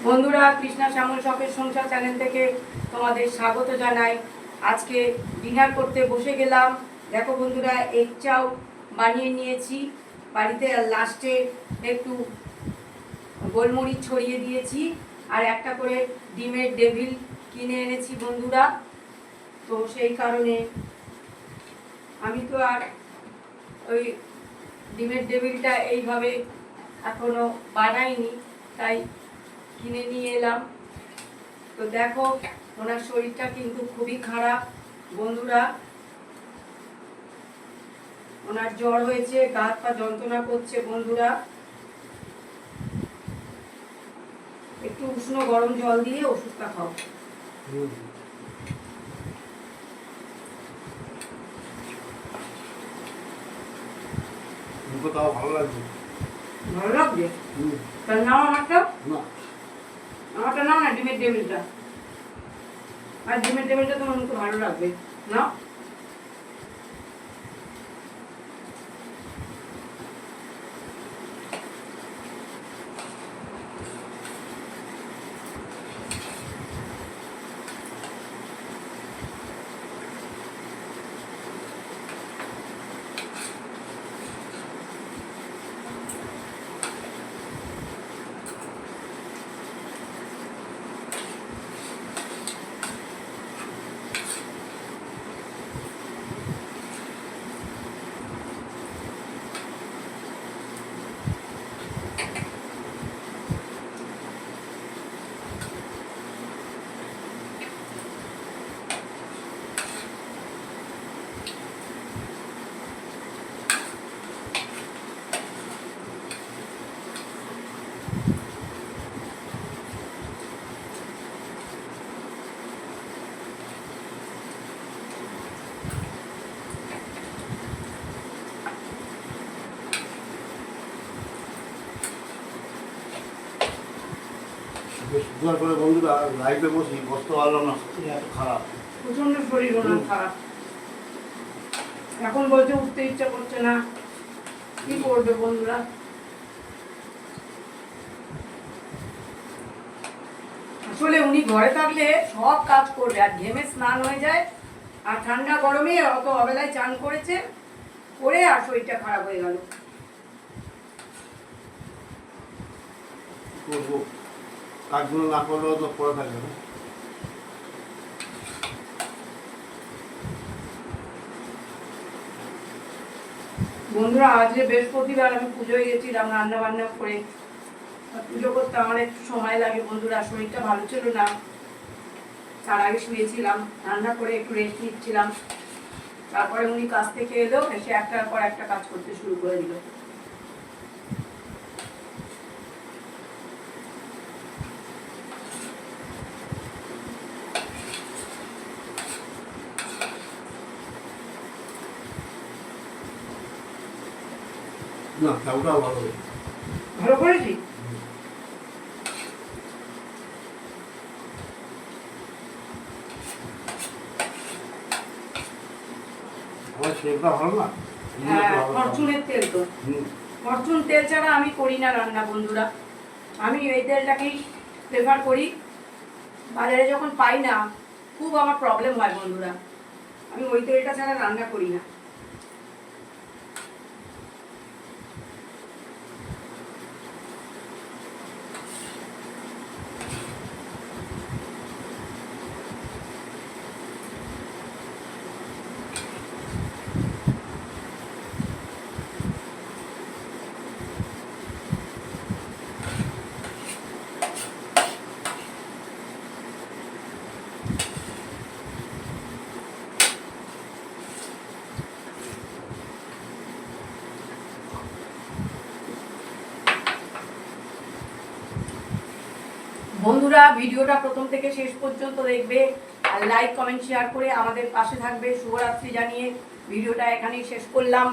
বন্ধুরা, কৃষ্ণা শ্যামল শখের সংসার চ্যানেল থেকে তোমাদের স্বাগত জানাই। আজকে ডিনার করতে বসে গেলাম। দেখো বন্ধুরা, এগ চাউ বানিয়ে নিয়েছি বাড়িতে, আর লাস্টে একটু গোলমরিচ ছড়িয়ে দিয়েছি, আর একটা করে ডিমের ডেভিল কিনে এনেছি বন্ধুরা। তো সেই কারণে আমি তো আর ওই ডিমের ডেভিলটা এইভাবে এখনো বানাইনি, তাই কিনে নিয়ে এলাম। তো দেখো, ওনার শরীরটা কিন্তু খুবই খারাপ বন্ধুরা। ওনার জ্বর হয়েছে, গা হাত পা যন্ত্রণা করছে বন্ধুরা। একটু উষ্ণ গরম জল দিয়ে ওষুধটা খাও। ভালো লাগবে, ভালো লাগবে? তাহলে নাও আমারটা, আমারটা নাও না, ডিমের টেবিলটা। আর ডিমের টেবিলটা তোমার মুখে ভালো লাগবে না? সুগার করে বন্ধুরা লাইফে বসি, বসতে পারলাম না, এত খারাপ, প্রচন্ড শরীর ওনার খারাপ। এখন বলছে উঠতে ইচ্ছা করছে না, কি করবে বন্ধুরা? আসলে উনি ঘরে থাকলে সব কাজ করবে, আর ঘেমে স্নান হয়ে যায়, আর ঠান্ডা গরমে অত অবেলায় চান করেছে, করে আর শরীরটা খারাপ হয়ে গেল। করবো কাজগুলো না করলেও তো পড়ে থাকবে না। বন্ধুরা, আজ যে বৃহস্পতিবার, আমি পুজোয় গেছিলাম রান্না বান্না করে। পুজো করতে আমার একটু সময় লাগে বন্ধুরা, শরীরটা ভালো ছিল না, তার আগে শুয়েছিলাম, রান্না করে একটু রেস্ট নিচ্ছিলাম। তারপরে উনি কাজ থেকে এলো, এসে একটার পর একটা কাজ করতে শুরু করে দিল। না, চাউটাও ভালো, ভালো করেছি। আমার সেটা ভালো না। হ্যাঁ, ফরচুনের তেল তো। ফরচুন তেল ছাড়া আমি করি না রান্না বন্ধুরা। আমি এই তেলটাকেই প্রেফার করি। বাজারে যখন পাই না, খুব আমার প্রবলেম হয় বন্ধুরা, আমি ওই তেলটা ছাড়া রান্না করি না। বন্ধুরা, ভিডিওটা প্রথম থেকে শেষ পর্যন্ত দেখবে, আর লাইক কমেন্ট শেয়ার করে আমাদের পাশে থাকবে। শুভরাত্রি জানিয়ে ভিডিওটা এখানেই শেষ করলাম।